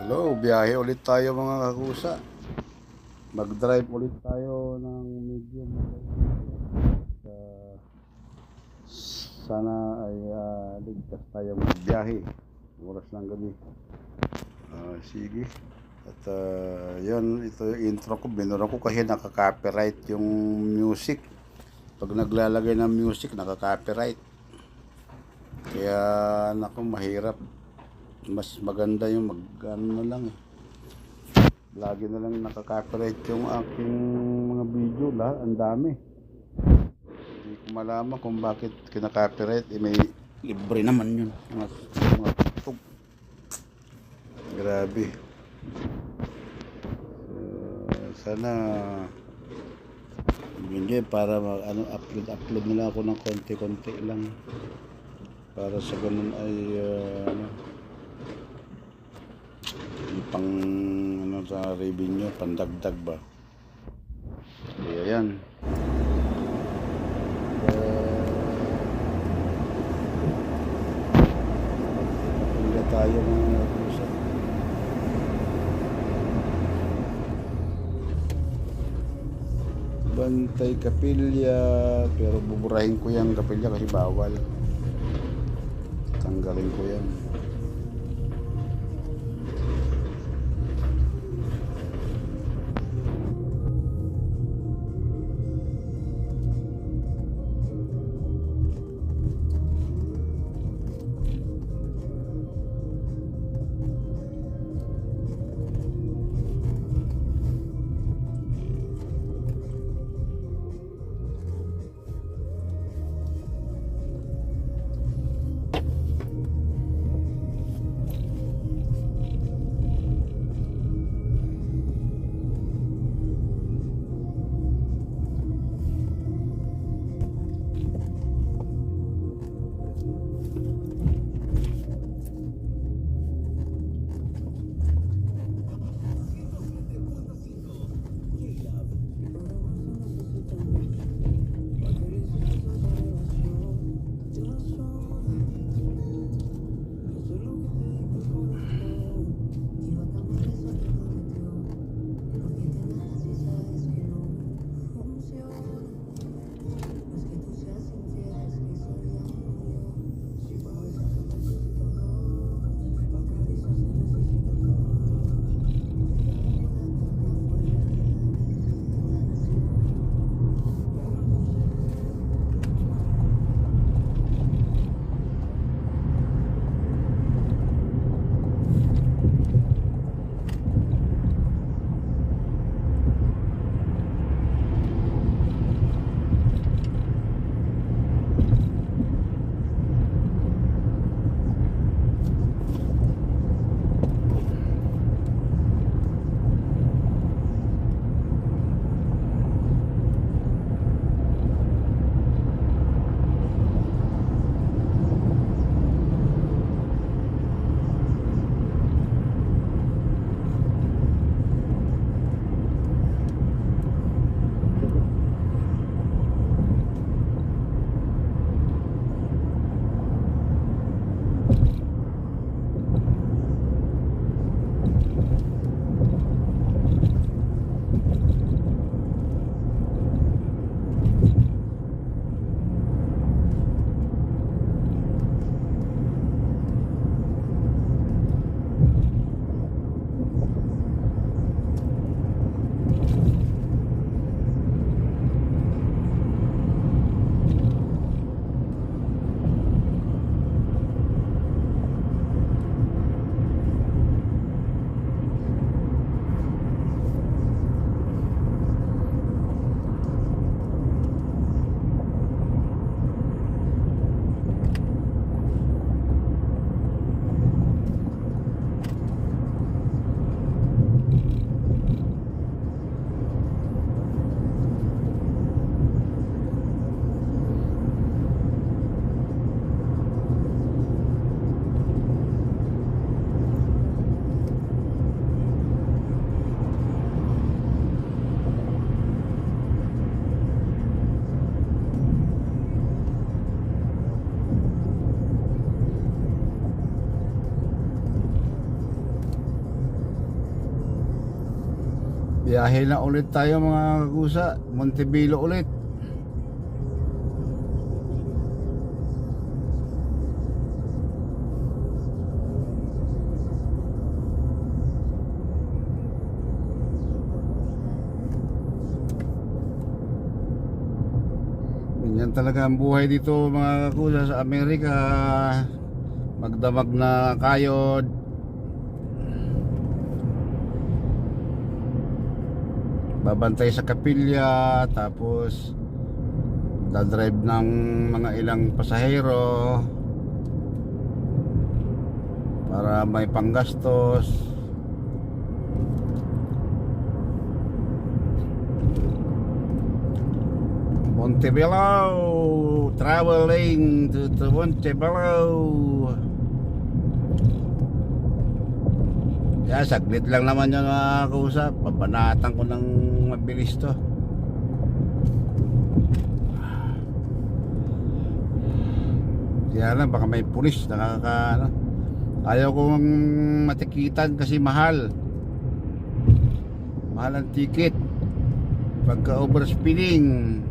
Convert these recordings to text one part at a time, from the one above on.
Hello, biyahe ulit tayo mga kakusa. Mag-drive ulit tayo ng medium. Uh, Sana ay ligtas tayo magbiyahe. Oras ng gabi. Sige. At yun, ito yung intro ko. Binura ko kasi nakaka-copyright yung music. Pag naglalagay ng music, nakaka-copyright. Kaya naku, mahirap. Mas maganda yung ano na lang eh. Lagi na lang nakaka-copyright yung aking mga video, lahat ang dami. Hindi ko malaman kung bakit kinaka-copyright, may libre naman yun. Mga tugtog. Grabe. Sana hindi para upload na lang ako ng konti-konti lang para sa ganun ay pang sa revenue, pandagdag ba. Kaya yan. Hindi tayo mga pusa. Bantay kapilya, pero buburahin ko yung kapilya kasi bawal. Tanggalin ko yan. Biyahe na ulit tayo mga kakusa. Montebello ulit. Ganyan talaga ang buhay dito mga kakusa sa Amerika. Magdamag na kayod. Babantay sa kapilya, tapos dadrive ng mga ilang pasahero para may panggastos. Montebello, traveling to Montebello. Yeah, saglit lang naman yun mga kausap. Papanatan ko ng mabilis to. Kaya lang baka may pulis ano. Ayaw kong matikitan kasi mahal. Mahal ang ticket pagka overspeeding.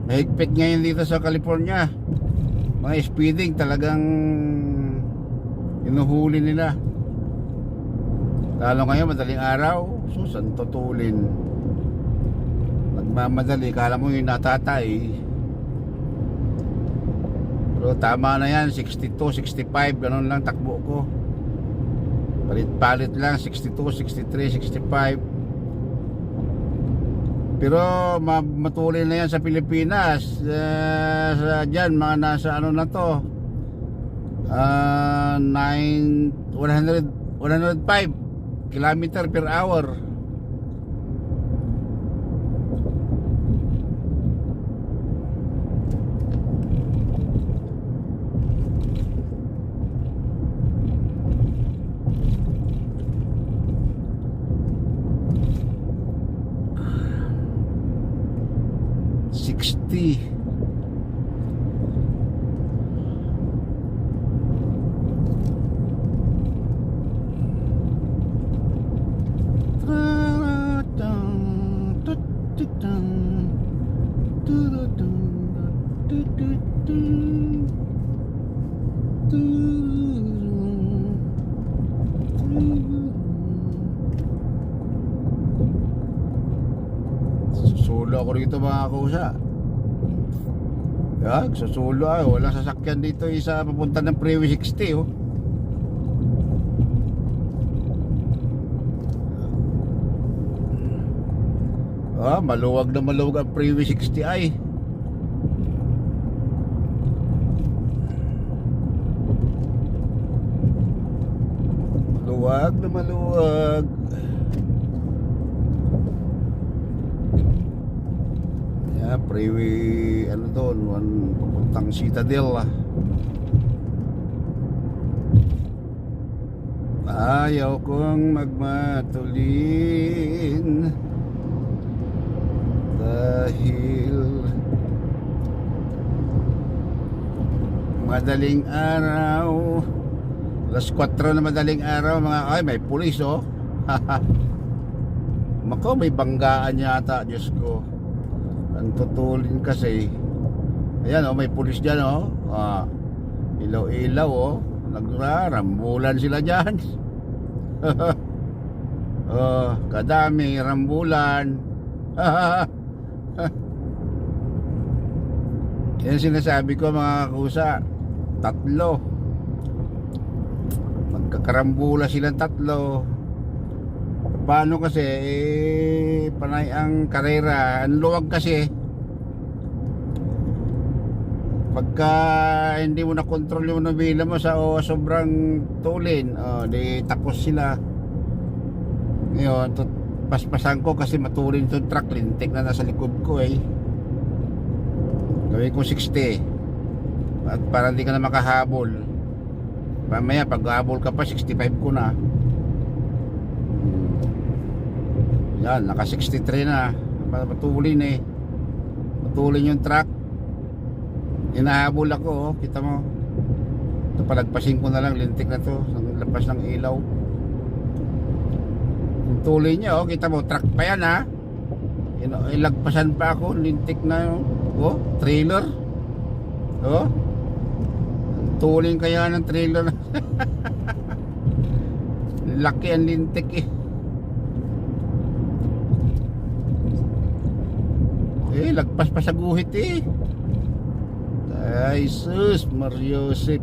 Mahigpit ngayon dito sa California. Mga speeding talagang inuhuli nila. Lalo ngayon madaling araw, susan tutulin. Nagmamadali, kala mo yung natatay. Pero tama na yan, 62, 65, ganun lang takbo ko. Palit-palit lang, 62, 63, 65. Pero matulin na yan sa Pilipinas. Dyan, mga nasa ano na to, 105 kilometer per hour. Susulo ako rito mga kusa. Susulo ako. Walang sasakyan dito isa papunta ng Freeway 60 oh. Maluwag na maluwag ang Freeway 60 ay. Maluwag na maluwag. Freeway ano doon, papuntang Citadel Ayaw kong magmatulin dahil madaling araw, alas 4 na madaling araw mga ay may pulis oh. Mako may banggaan yata, Diyos ko. Ang tutulin kasi. Ayan oh, may pulis dyan oh. Ilaw-ilaw oh. Nagrarambulan sila dyan. Kadami rambulan. Yan sinasabi ko mga kusa. 3. Magkakarambula silang 3. Paano kasi panay ang karera. Ang luwag kasi. Pagka hindi mo na control yung nabila mo sa sobrang tulin, di tapos sila. Ngayon, paspasan ko kasi matulin itong truck. Lintik na nasa likod ko eh. Gawin ko 60 at para hindi ka na makahabol. Mamaya pag habol ka pa 65 ko na. Yan, naka 63 na. Matulin eh. Matulin yung truck. Inahabol ako oh. Kita mo. Ito palagpasin ko na lang. Lintik na to. Lampas ng ilaw. Yung tuloy niya, oh, kita mo, truck pa yan, ha. Ilagpasan pa ako, lintik na, oh, trailer. Oh, tuloy kaya ng trailer. Laki ang lintik eh. Lagpas pa sa guhit eh. Ay sus, Mariosip.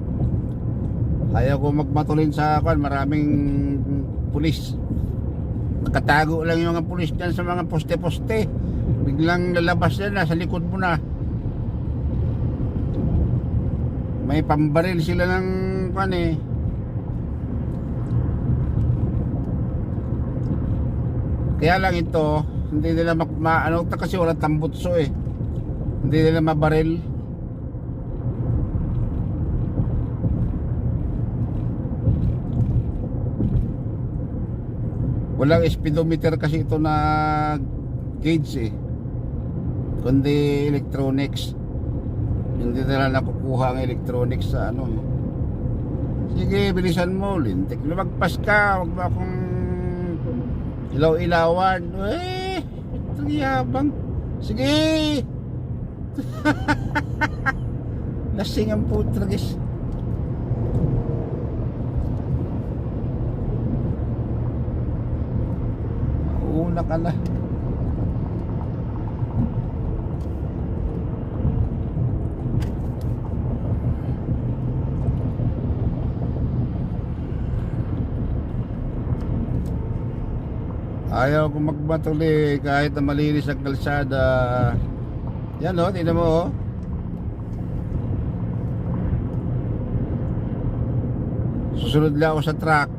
Ayaw ko magmatulin sa akin, maraming pulis. Nakatago lang yung mga pulis dyan sa mga poste-poste. Biglang lalabas yan, nasa likod mo na. May pambaril sila ng kan eh. Kaya lang ito, hindi nila ano kasi wala tambutso eh. Hindi nila mabaril. Walang speedometer kasi ito na gauge eh, kundi electronics. Hindi nila nakukuha ang electronics sa ano. Sige, bilisan mo, lintik. Lumagpas ka, wag mo akong ilaw-ilawan. Ito yabang. Sige. Lasing ang putragis. Una ka na. Ayaw ko magmatuli kahit na malinis ang kalsada. Yan o, tingnan mo o. Susunod lang ako sa truck.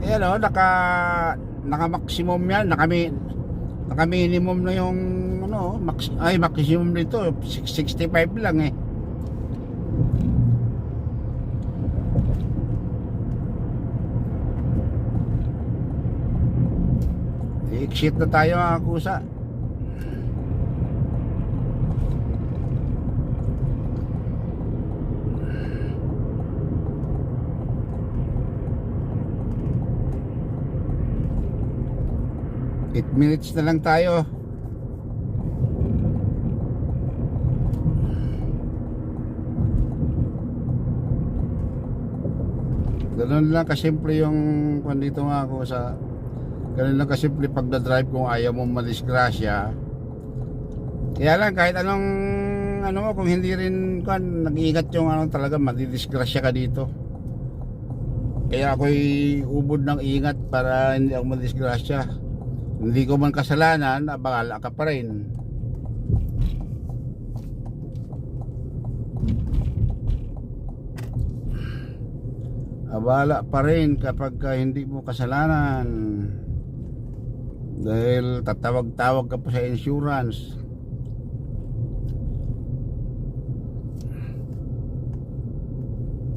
Yan o, naka-maximum yan. Naka-minimum na yung ano, maximum nito 65 lang eh. Exit na tayo mga kusa. Eight minutes na lang tayo. Ganun lang kasimple yung kung dito nga ako sa ganun lang kasimple pagdadrive kung ayaw mong madisgrasya. Kaya lang kahit anong ano kung hindi rin kan nag-iingat yung ano talaga madidisgrasya ka dito. Kaya ako'y ubod ng ingat para hindi ako madisgrasya. Hindi ko man kasalanan, abala ka pa rin. Abala pa rin kapag hindi mo kasalanan. Dahil tatawag-tawag ka pa sa insurance.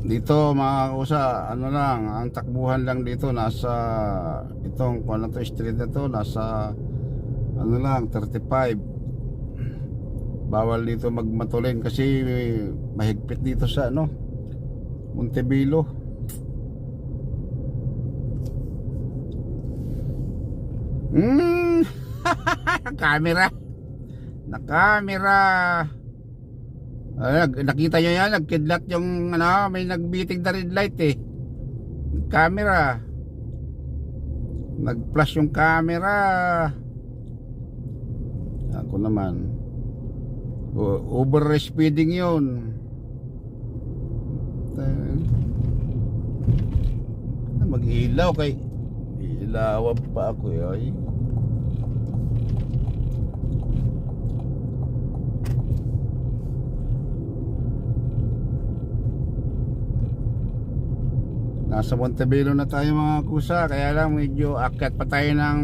Dito mga kusa, ano lang, ang takbuhan lang dito nasa itong kung ano to street na to, nasa ano lang 35. Bawal dito magmatulin kasi mahigpit dito sa ano Montebello. Camera. Nakita nyo yan, nagkidlat yung ano, may nagbiting na red light eh. Camera. Nag-flash yung camera. Ako naman. Over speeding yun. Mag-ilaw kay ilawan pa ako eh. Nasa Montebello na tayo mga kusa. Kaya lang medyo akyat pa tayo ng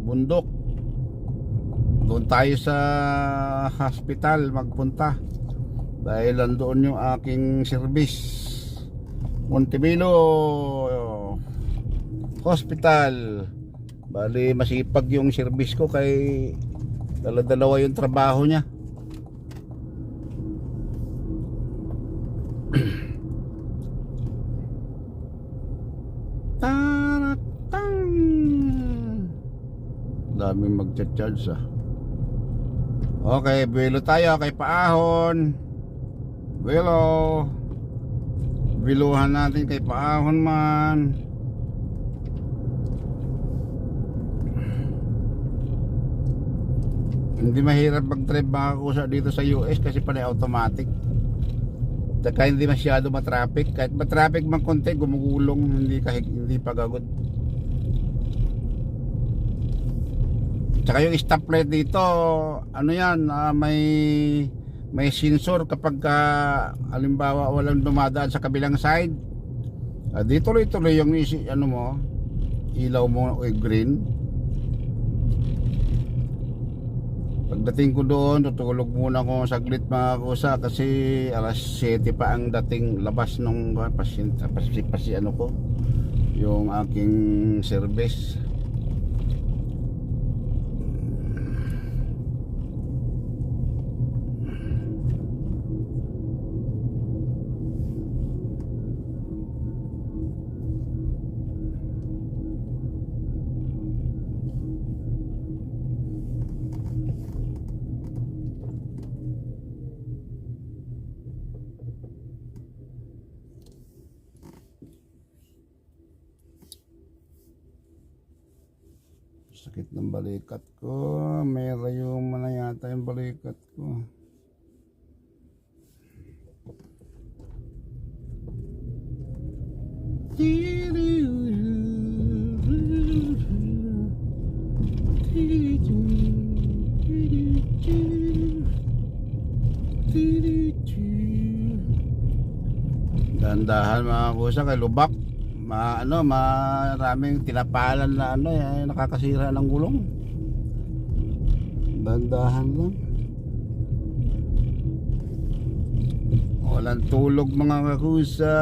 bundok. Doon tayo sa hospital magpunta. Dahil nandoon yung aking service. Montebello Hospital. Bali masipag yung service ko kay dala-dalawa yung trabaho niya. daming magcha-charge ah. Okay, buwelo tayo kay Paahon. Buwelo. Biluhan natin kay Paahon man. Hindi mahirap mag-drive mga kusa dito sa US kasi pala automatic. Saka hindi masyado matraffic. Kahit matraffic man konti, gumugulong, hindi pagagod. Saka yung stoplight dito, ano yan, may sensor kapag halimbawa walang dumadaan sa kabilang side. Di tuloy-tuloy yung ano mo, ilaw mo green. Pagdating ko doon, tutulog muna ko saglit mga kusa kasi alas 7 pa ang dating labas nung pasyente, ano ko, yung aking service. Sakit ng balikat ko. May rayuma na yata yung balikat ko. Dahan-dahan mga kusa kay Lubak. Maraming tinapalan na nakakasira ng gulong. Dahan-dahan lang. Walang tulog mga kakusa.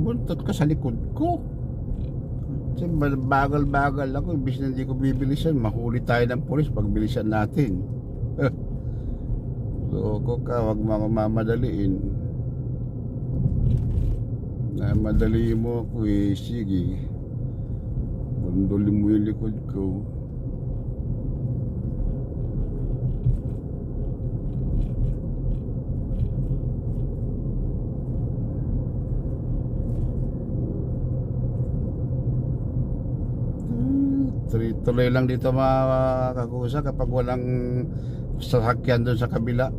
Buntot ka sa likod ko. Kasi bagal-bagal ako. Imbis na hindi ko bibilisan, mahuli tayo ng pulis pag bilisan natin. Loko ka, wag mamadaliin. Madali mo ako eh. Sige, bundulin mo yung likod ko. Tuloy lang dito mga kakusa kapag walang sasakyan doon sa kabila.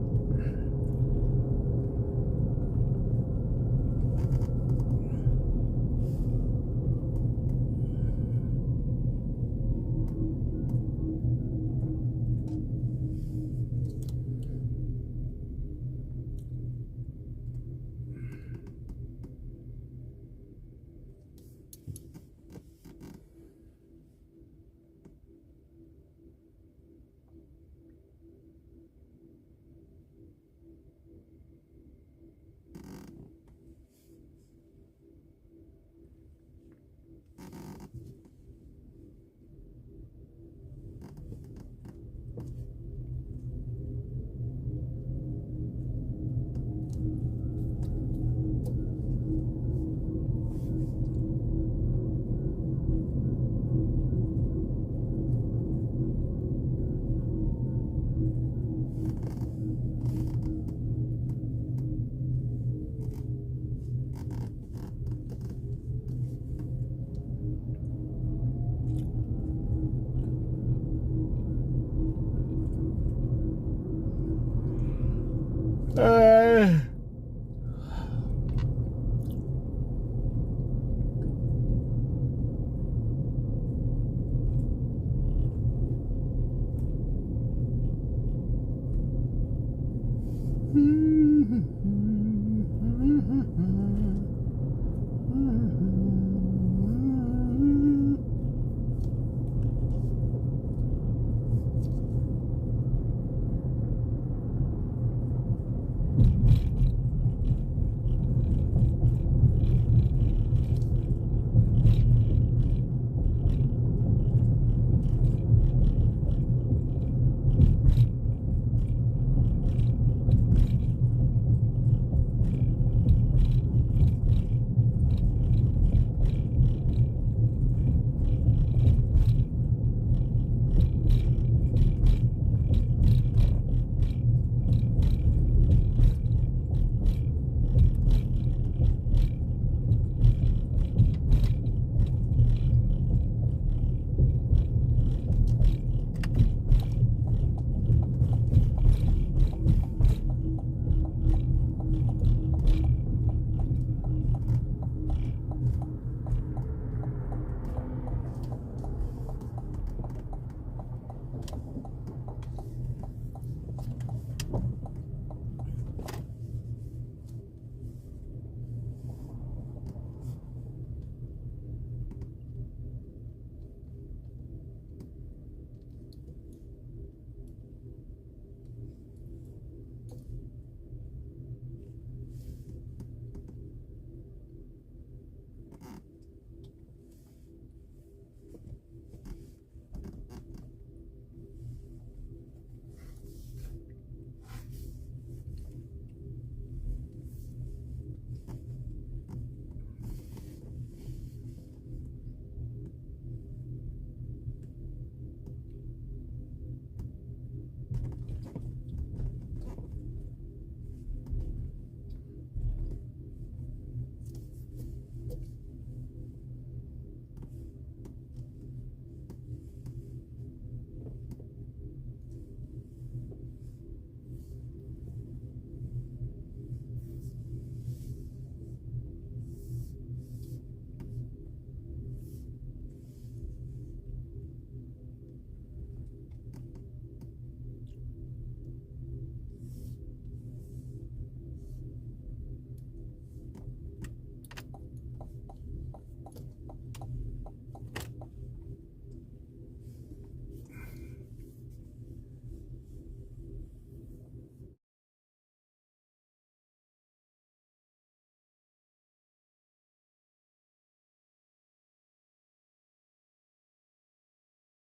Ay.